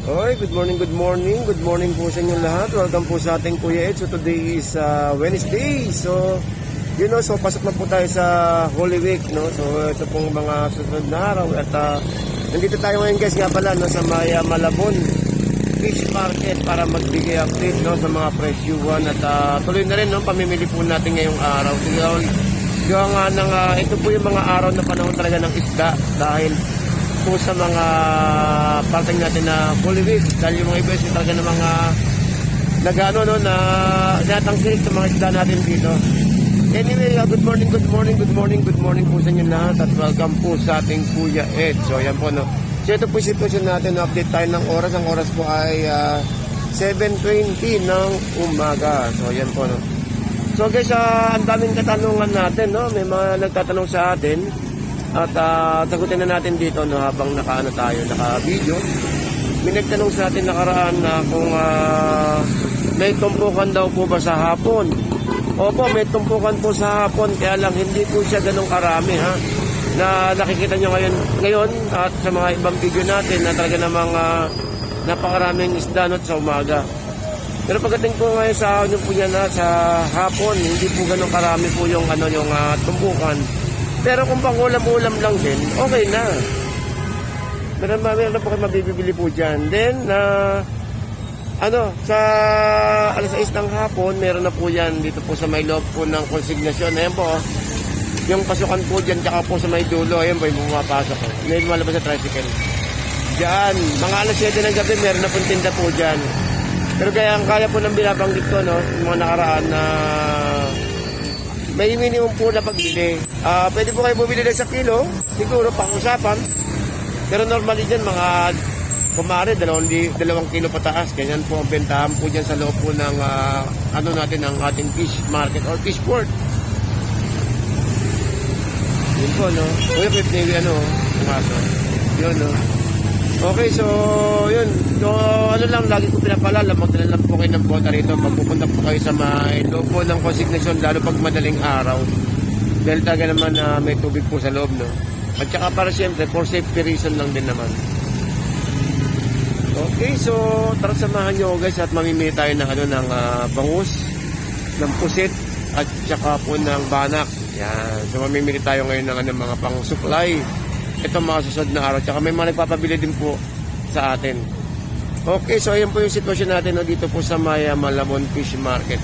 Oy, good morning, good morning. Good morning po sa inyo lahat. Welcome po sa ating Kuya Ed. So today is Wednesday. So, so pasok na po tayo sa Holy Week, no? So ito pong mga susunod na araw at nandito tayo ngayon guys nga pala no, sa Maya Malabon Fish Market para magbigay update no sa mga presyuhan at tuloy na rin no pamimili po natin ngayong araw. Ito po yung mga araw na panahon talaga ng isda dahil po sa mga parting natin na Holy Week dahil yung mga iba talaga ng mga nagano no na natangkilik sa mga isda natin dito. Anyway, good morning po sa inyo lahat at welcome po sa ating Kuya Ed. So ayan po no. So ito po yung sitwasyon natin, update tayo ng oras. Ang oras po ay 7:20 ng umaga. So ayan po no. So guys, ang daming katanungan natin no. May mga nagtatanong sa atin. At sagutin na natin dito no, habang naka-video. May nagtanong sa atin nakaraan na kung may tumpukan daw po ba sa hapon. Opo, may tumpukan po sa hapon, kaya lang hindi po siya ganong karami ha. Na nakikita nyo ngayon at sa mga ibang video natin na talaga namang napakaraming isda no, sa umaga. Pero pagdating po ngayon sa po yan sa hapon, hindi po ganong karami po yung tumpukan. Pero kung pang-ulam-ulam lang din, okay na. Meron na po kayo mabibili po dyan. Then, sa alas 6 ng hapon, meron na po yan dito po sa may loob po ng konsignasyon. Ayan po, yung pasukan po dyan, tsaka po sa may dulo, ayan po, yung pumapasok. Ngayon malabas sa tricycle. Diyan, mga alas 7 ng gabi, meron na pong tinda po dyan. Pero kaya po ng binabanggit ko, no, mga nakaraan na may minimum po na pagbili. Pwede po kayo bumili sa kilo, siguro pang-usapan. Pero normally dyan, mga kumare, 2 kilo pataas. Ganyan po ang bentahan po dyan sa loob po ng ng ating fish market or fish port. Yun po, no? Uy, pumaso. Yun, no? Okay, so, yun. So, lagi ko pinapalala, magdala lang po kayo ng bota rito. Pagpupunta po kayo sa may loob po ng consignation, lalo pag madaling araw. Dahil talaga naman may tubig po sa loob, no? At saka para siyempre, for safety reason lang din naman. Okay, so, tara samahan nyo guys at mamimili tayo ng, ng bangus, ng pusit, at saka po ng banak. Yan. So, mamimili tayo ngayon ng mga pang-supply. Ito mga susunod na araw. Tsaka may mga nagpapabili din po sa atin. Okay, so ayan po yung sitwasyon natin no, dito po sa Maya Malabon Fish Market.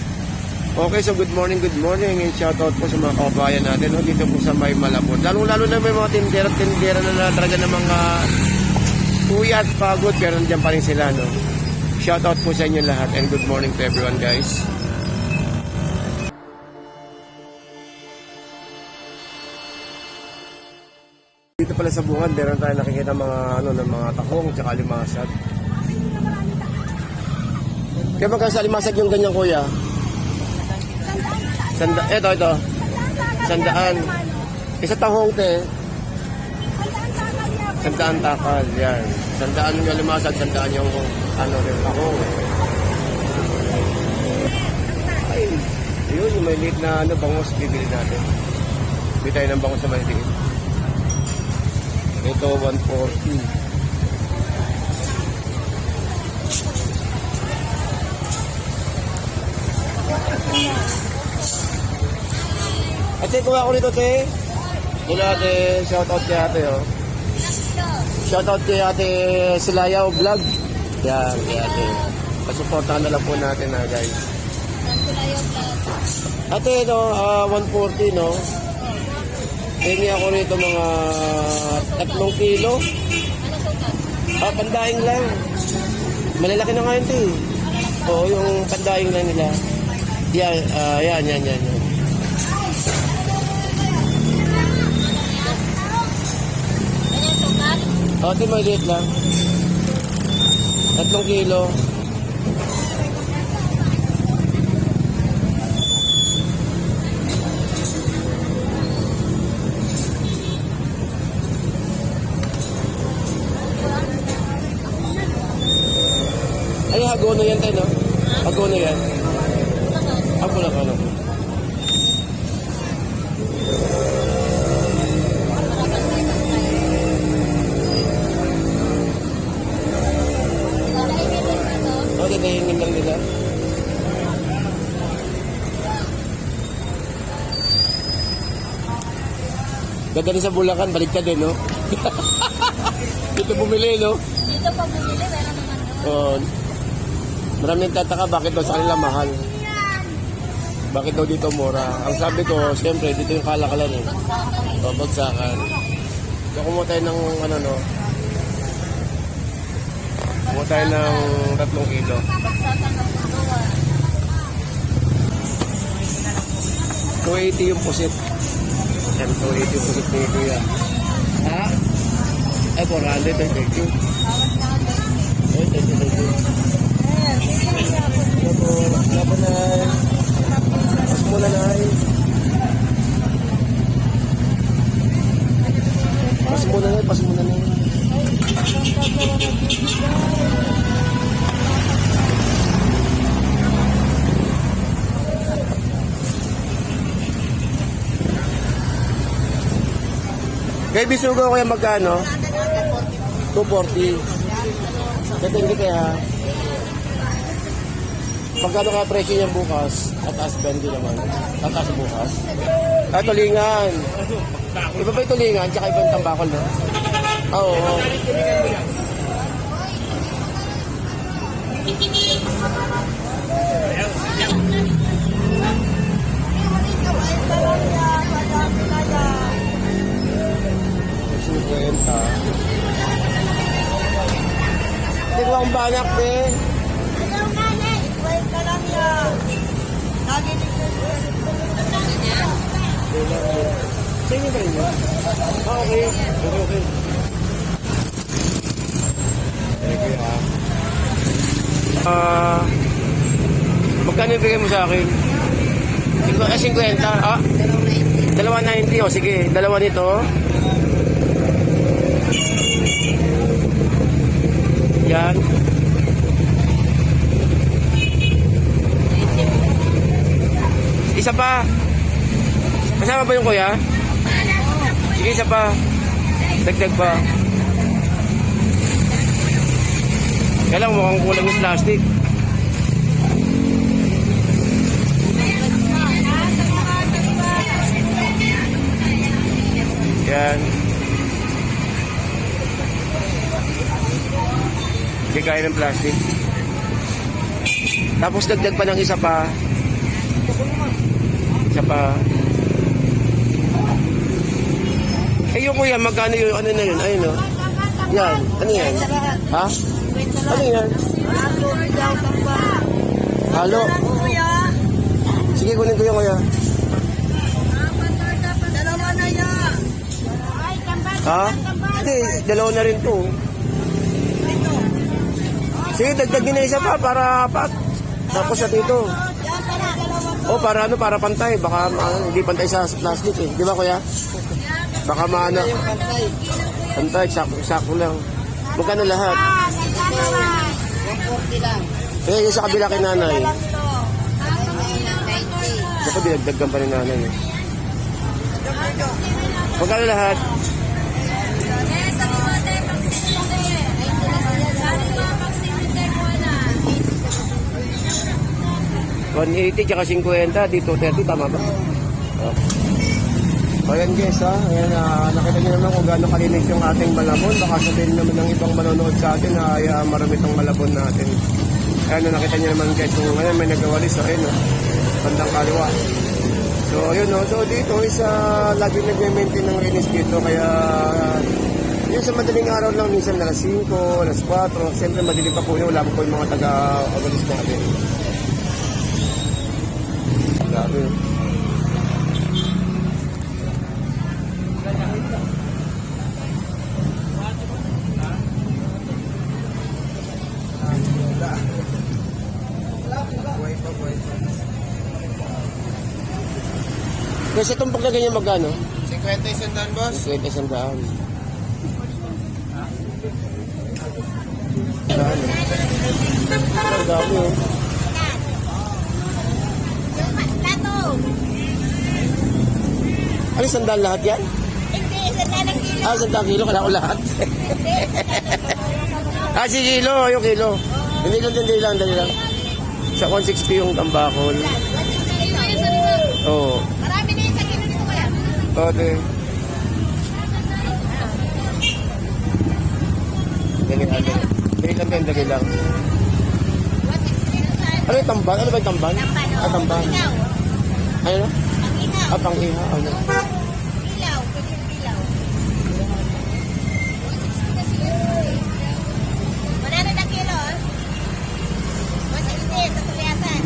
Okay, so good morning and shoutout po sa mga kababayan natin no, dito po sa Maya Malabon. Lalo na may mga tindera na talaga ng mga kuya at pagod, pero nandiyan pa rin sila. No? Shoutout po sa inyo lahat and good morning to everyone guys. Dito pala sa bungad, meron tayo nakikita mga mga takong tsaka limasag. Kaya magkano sa limasag yung ganyan kuya? Ito. 100. Isa tahong te. 100 takal, yan. 100 yung limasag, 100 yung tahong. Ay, yun yung may liit na bangus bibili natin. Bili tayo ng bangus na may liit. Ito 140. Ate, kuha ako nito, te. Mula ate, shoutout kay ate, oh. Shoutout kay ate Silayaw Vlog. Yan, kay ate. Pasuportahan na lang po natin, guys. Ate, 140, no? Hingi ako rito mga 3 kilo. Pandaing lang. Malalaki na nga yun, te. Oo, yung pandaing lang nila. Yan. Ate, maliit lang. 3 kilo. Ay, hagono yan tayo, no? Hagono yan. Hagono. hinihingin lang nila. Ganda rin sa Bulacan, baliktad din, no? Dito bumili, no? Dito pa bumili, meron naman doon. Maraming tataka bakit daw sa kanila mahal. Bakit daw dito mura? Ang sabi ko, siyempre, dito yung kalakalan eh. Babagsakan. So, kumuha tayo ng ano no? Kumuha tayo ng 3 kilo. Bagsakan ng tuwa. 280 yung pusit. Yan, 280 yung pusit ni Kuya. Ha? Ay, 400. Thank you. Ay, thank you. Laban na. Pas muna na. Pas muna na. Pas muna na. Kay Bisugo kaya magkano? 240. Dating kita ha. Pagkano kaya presyo niyan bukas? Tataas 20 naman. Tataas bukas. Ah, tulingan. Iba ba yung tulingan? Tsaka ibang tambakol na? Oo. Tigwa akong banak, be. Sige ba yun? Okay. Okay. Magkano ibigay mo sa akin? 50. Ah, 290. O sige, dalawa nito. Yan. Isa pa. Kasama ba yung kuya? Sige, isa pa. Dagdag pa. Kaya lang mukhang kulang yung plastic. Yan. Hindi kaya ng plastic. Tapos dagdag pa ng isa pa. Isa pa. Eh yung kuya, magkano yung ano na yun? Ayun o. Yan. Ano yan? Ha? Ano yan? Halo. Sige, kunin ko yung kuya. Ha? Hindi, dalawa na rin to. Sige, dagdagin na isa pa para apat. Tapos sa dito. O, para ano, para pantay. Baka hindi pantay sa plastic eh. Di ba kuya? Baka maano. Pantay, sakto lang. Magkano lahat? 140 lang. Eh, yung sa kabila kay nanay. Baka dinagdagan pa rin nanay eh. Magkano lahat? 180 tsaka 50 dito 30, tama ba? Okay. Ayan guys ha, ayan, nakita nyo naman kung gaano kalinis yung ating malabon. Baka sabihin naman ng ibang manonood sa atin na marami itong malabon natin. Ayan, nakita nyo naman guys, kung ngayon may nagawalis, so ayun, bandang kaliwa. So ayun, so dito is lagi nag-maintain ng linis dito, kaya yun sa madaling araw lang, minsan alas 5, alas 4, siyempre madilim pa po yun, wala po yung mga taga-awalis natin. Grabe. Kasi itong paglagay niya magkano? 50 isang daan, boss. 50 isang daan. Ang dami oh. Ano, sandal lahat yan? Hindi, sandal ng kilo. Ah, sandal kilo, kailangan ko lahat. Ah, si kilo, yung kilo. Oo. Dali lang. Sa 160 yung tambakol. Oo. Marami na yung sa kilo nito kaya. Okay. Dali lang. 160 na sa Ano yung tamban? Ano ba yung tamban? Ah, tamban. Ilaw. Ano? Ang ilaw. Ah, pang-iha. Ano? Ilaw. Pwede ilaw. 100 na kilo, ah. 160 sa tuliasan.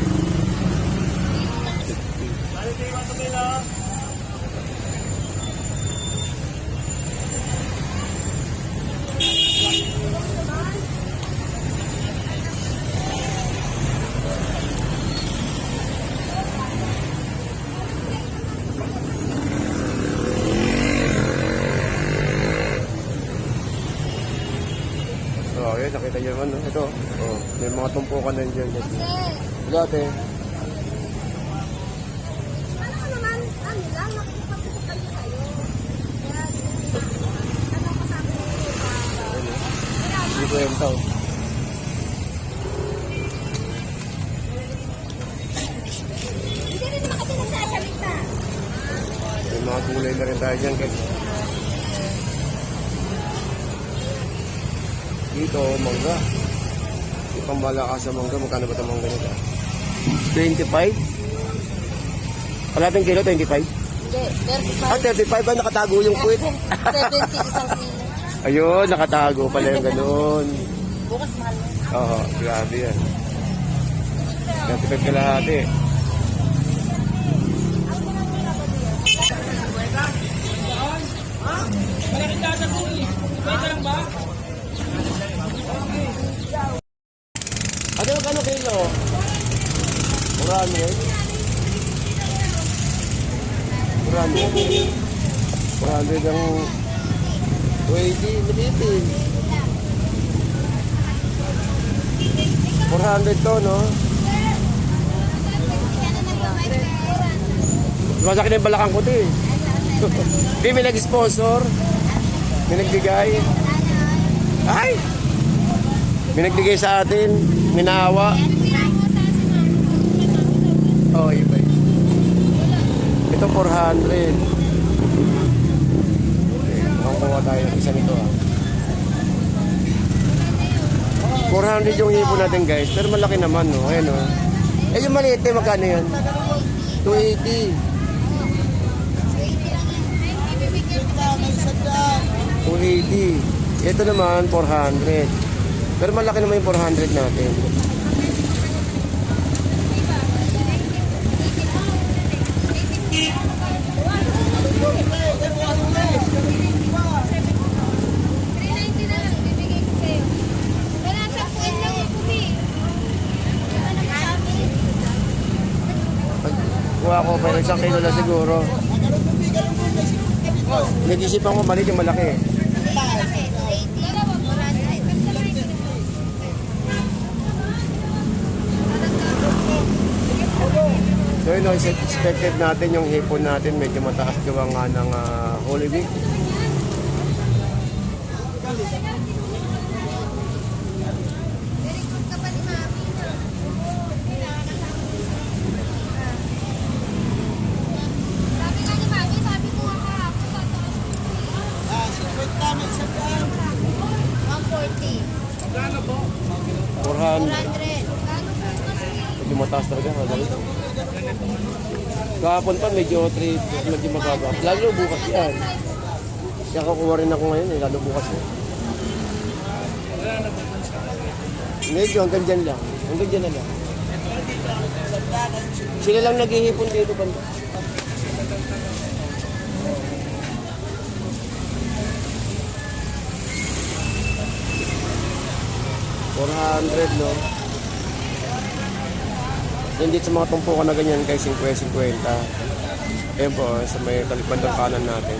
Oh, yun, nakita niyo naman, no? Ito. Oh, may mga tumpukan na dyan. Dati. Ano ka naman? Ano lang? Nakikipag-usap kami sa'yo. Kaya, ano ka sabi mo? Hindi ko yung tao. Hindi rin naman kasi nagsasalita. May mga gulay na rin tayo dyan, guys. Dito, mangga. Yung pambalakas sa mangga, magkano ba ito mangga nito? 25? Kalating kilo, 25? Hindi, 35. Ah, 35 ba? Nakatago yung puwit. 70 isang kilo. Ayun, nakatago pala yung ganun. Bukas mahal na. Oo, grabe yan. 35 kalahati. Ano yung kano kilo? 400? 400 ang 20, malitin. 400 to, no? Masakit na yung balakang ko, di. Di, may nag-sponsor. May nagbigay. Ay! May nagbigay sa atin. Minawa. Oh, iba. Ito 400. Okay, mukhang kuha tayo ng isa nito, ah. 400 yung hipon natin, guys. Pero malaki naman, no? Ayan, no? Eh, yung maliit, eh, magkano yan? 280. 280. Ito naman, 400. Pero malaki naman yung 400 natin. Kuha ko, pero isang kilo na siguro. Nag-isipan ko maliit yung malaki. So yun, no, expected natin yung hipon natin medyo mataas gawa nga ng Holy Week. Medyo mataas talaga. Kahapon pa medyo mababa. Lalo bukas yan. Kaya kukuha rin ako ngayon, lalo bukas yan. Medyo hanggang dyan lang. Hanggang dyan na lang. Sila lang naghihipon dito banda. $400, no? Hindi sa mga tumpukan na ganyan kay 50-50. Ayan po, sa may kalipandang kanan natin.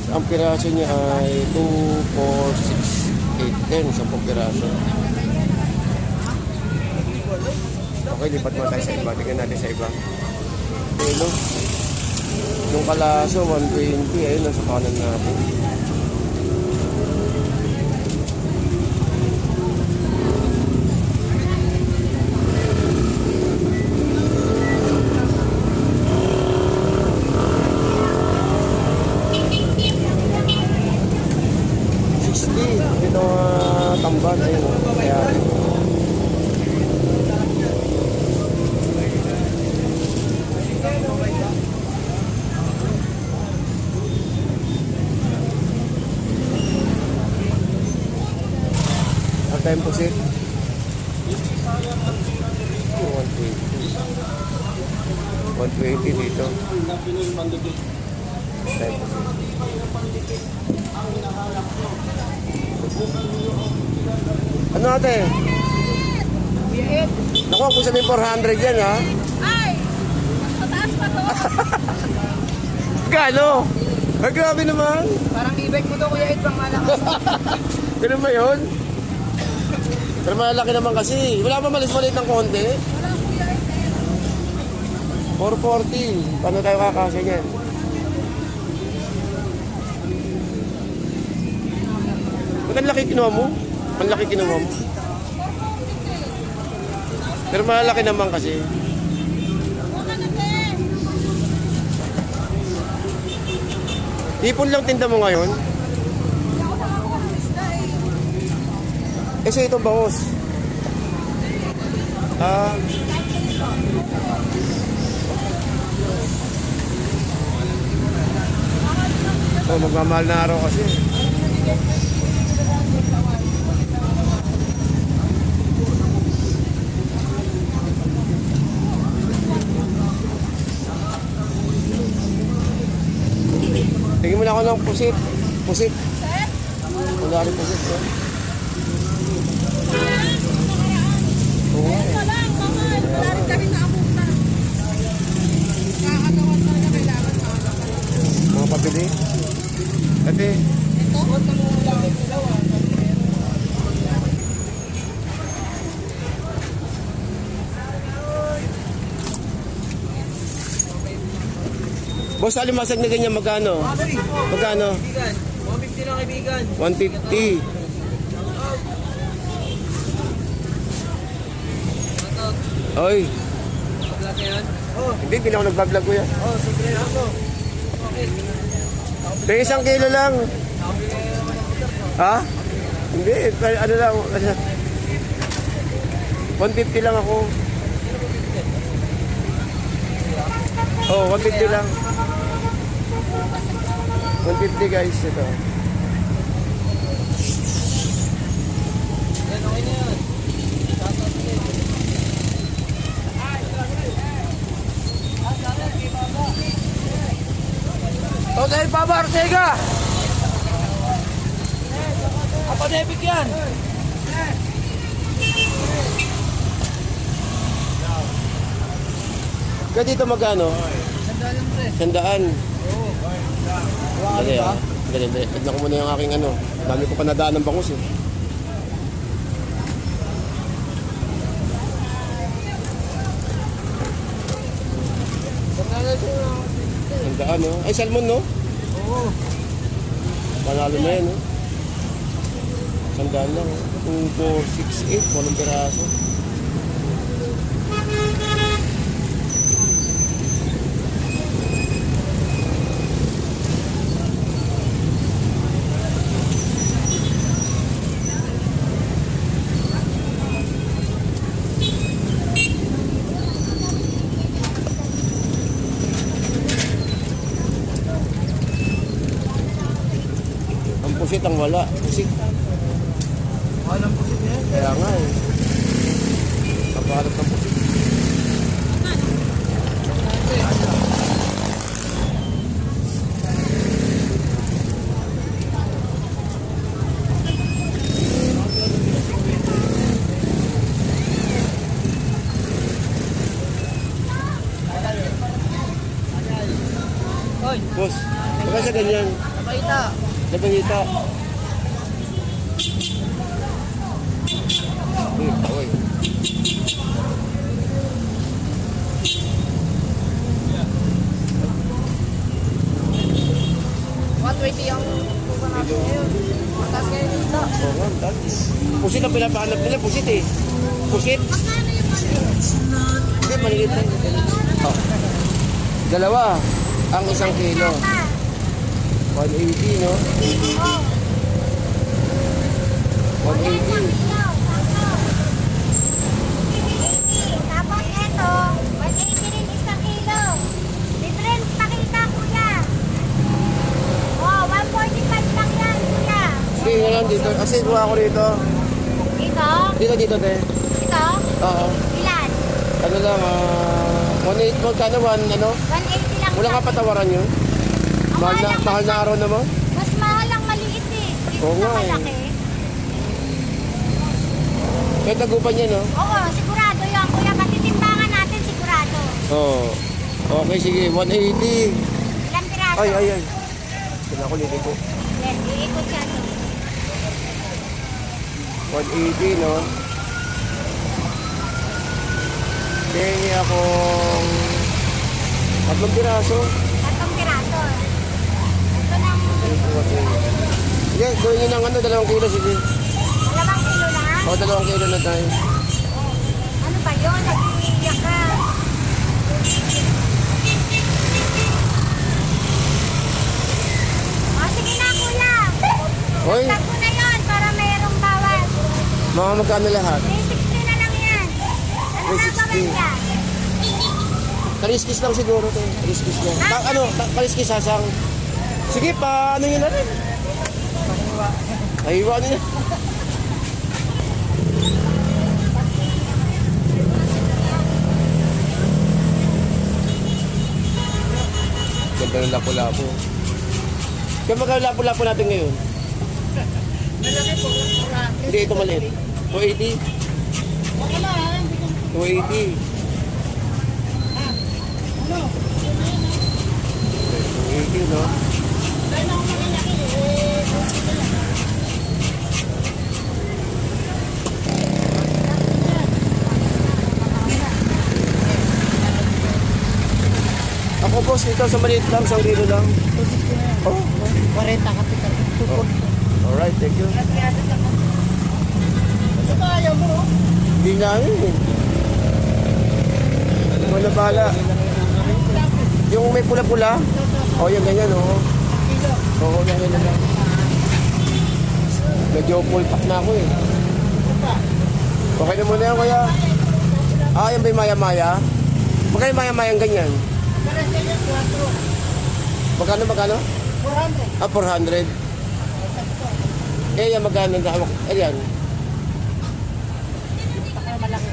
Ang piraso niya ay 2, 4, 6, 8, 10. 10 piraso. Okay, lipat mo tayo sa iba. Tingnan natin sa iba. Hello. Yung kalaso, 120. Ayun, nasa kanan natin. Ito tamban. Ayun, kaya time po sit. 120 dito. Time po sit. Ano ate? Naku, kung sabihin 400 yan ha. Ay! Mas mataas pa to. Gano? Ay, grabe naman. Parang e-bike mo to, Kuya Ed, pang malakas. Ganun ba yun? Pero malaki naman kasi. Wala ba malis-malit ng konti? Wala kuya ito. 440. Paano tayo kakasya niyan? Ba't ang laki kinuha mo? Ang laki kinuha mo? Pero malaki naman kasi. Ipon lang tinda mo ngayon? Kasi ito bangos. Oh, magmamahal na araw kasi. Tingin mo na ako ng pusit. Pusit. Wala rin pusit. Eh. Oo. Wala rin kami naabutan. Nakakatawa talaga kailangan na. Mga pabili. Ate. Ito? Boss, alimasag na ganyan magkano? Magkano? 150 lang kaibigan. 150. Oy, Paglat na yan? Oh, hindi ako nagbablog ko yan. sige lang to. Okay. May 1 kilo lang. Ha? Hindi, ano lang. 150 lang ako. Oh, 150 lang. 150 guys, ito. Yan, okay na yan. Okay, Papa Arcega! Apa debit yan? Kaya dito magkano? Sandalan pre. 100. Dali ah. Dali. Tignan ko muna yung aking ano. Dami ko pa nadaan ng bangus eh. Sandalan siya. 100 no? Ay, salmon no? Oo. Panalo na yan no? 100 lang. 2, 4, 6, 8. Walang piraso. Pusit ang wala. Pusit. Walang pusit yan. Kaya nga eh. Kapaharap ng pusit. Hoy, Boss, baka sa ganyan. napaita. Nabangita. Oy. 180 yung kuha natin ngayon. Mataas kayo yung isda. Oo nga, talis. Pusit ang pinapahanap nila, pusit eh. Pusit? Magkano yung maliit? Hindi, maliit lang. Oh. Dalawa, ang 1 kilo. 180, no? Oo. 180. Tapos eto, 180 rin isang kilo. Different pakita, kuya. Oh, 145 lang yan, kuya. Sige nga lang dito. Kasi buha ako dito. Ito? Dito, te. Ito? Oo. Ilan? Ano lang, 180, magkano, ano? 180 lang. Wala isa. ka patawaran yun? Ang Mahal na araw naman? Mas mahal ang maliit eh. Oo Kaysa nga sa eh. malaki. Kaya tagupan niya, no? Oo, sigurado yun, kuya. Patitimbangan natin, sigurado. Oo. Okay, sige, 180. Ilang piraso? Ay. Sila ko lili ko. Yes, iikot siya to. 180, no? Pengi akong 3 piraso. 3 piraso. Ito ng Sige, gawin nyo ng 2 kilo, sige. 2 kilo lang. O, 2 kilo na tayo. Ano ba yun? Nag-iiyak ka. O, sige na, kuya. Hoy, Tag ko na yun para mayroong bawas. mga magkano lahat? 360 na lang yan. Ano na 360. gawin yan? Kaliskis lang siguro to. Kaliskis lang. Kaliskis sasang. Sige, pa ano yun na rin? Pahiwa nyo na. Ganda ng lapo-lapo. Kaya magkano lapo-lapo natin ngayon? Hindi, ito maliit. 280. 280. 280, no? Ako boss, ito sa maliit lang, 1 kilo lang. Oh, 40 kapital. alright, thank you. Ito ba ayaw mo? Hindi namin eh. Ano na bala? Yung may pula-pula? Oh, yung ganyan, oh. Oo, yung ganyan lang. Medyo full pack na ako eh. Okay na muna yan, kaya. Ah, yan ba yung maya-maya? Magkano yung maya-maya ang ganyan? Magkano? 400. Ah, 400. Eh, yan magkano? Ayan. Malaki.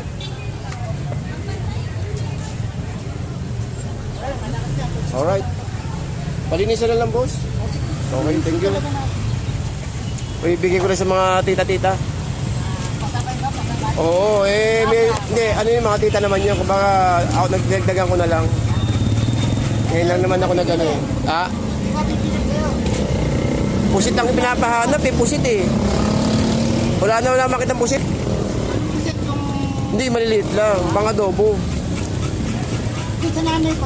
Alright. Palinisan na lang, boss. Okay, thank you. Ibigay ko na sa mga tita-tita. Oo, hindi, ano yung mga tita naman yun. Kumbaga, ako nagdagdagan ko na lang. Ngayon lang naman ako nag-ano eh. Ah? Pusit ang pinapahanap eh, pusit eh. Wala makitang pusit. Hindi, maliliit lang. Pang adobo. Sa nanay ko.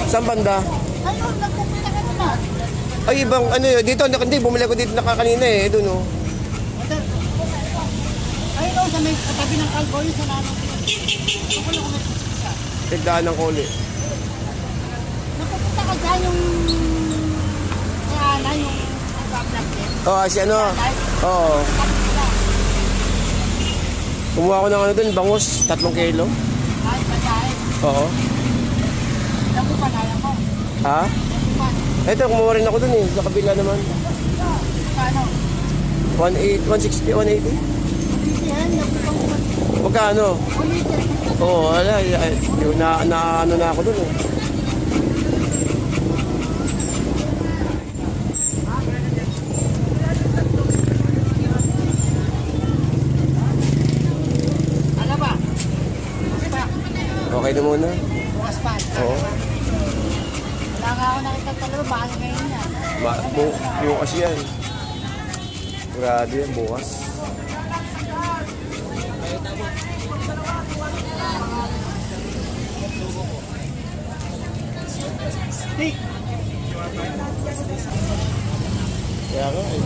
Saan banda? Ayun, nagpupunta ka na. Ay, ibang ano yun. Dito, hindi, bumili ko dito kanina eh. Doon oh. Ayun, sa may katabi ng kalbo yun sa nanay ko. Ako lang kung nagpupunta. Tigdaan ng kuli. Napupunta ka dyan yung sa ana, yung nagpa-vlog din. Oh, si ano? Oo. Kumuha ko ng ano doon, bangus, 3 kilo. Ay, pagkain. Oo. Naku pa, naya ko. Ha? Naku pa. Ito, kumuha rin ako doon eh. Sa kabila naman. Paano? 160, 180. Hindi yan, naku pa ko. Magkano? Ulit yan. Oo, wala. Ano na ako doon eh. Ano ba? Bukas pa. Okay na muna. Bukas pa. Oo. Wala nga ako nakita talaga, mahal ngayon yan. Bukas yan. Grabe yan, bukas. Steak. Kaya nga eh.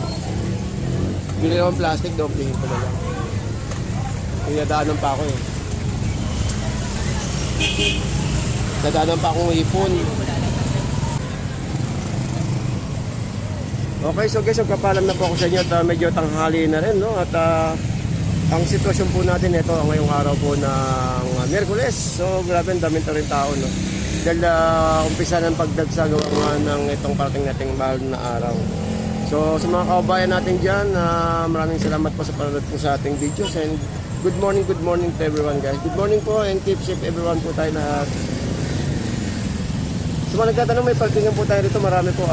Bili naman plastic, doblehin ko na lang. Pinadaanan pa ako eh. Nadaanan pa akong ipon. Okay, so guys, magpapalam na po ako sa inyo at medyo tanghali na rin, no? At ang sitwasyon po natin ito ngayong araw po ng Miyerkules. So grabe, ang daming rin tao, no? Dahil umpisa ng pagdagsagawa nga ng itong parating nating mahal na araw. So sa mga kababayan natin dyan, maraming salamat po sa panonood po sa ating videos. And good morning to everyone, guys. Good morning po and keep safe everyone po tayo lahat. So mga nagtatanong, may parkingan po tayo dito, marami po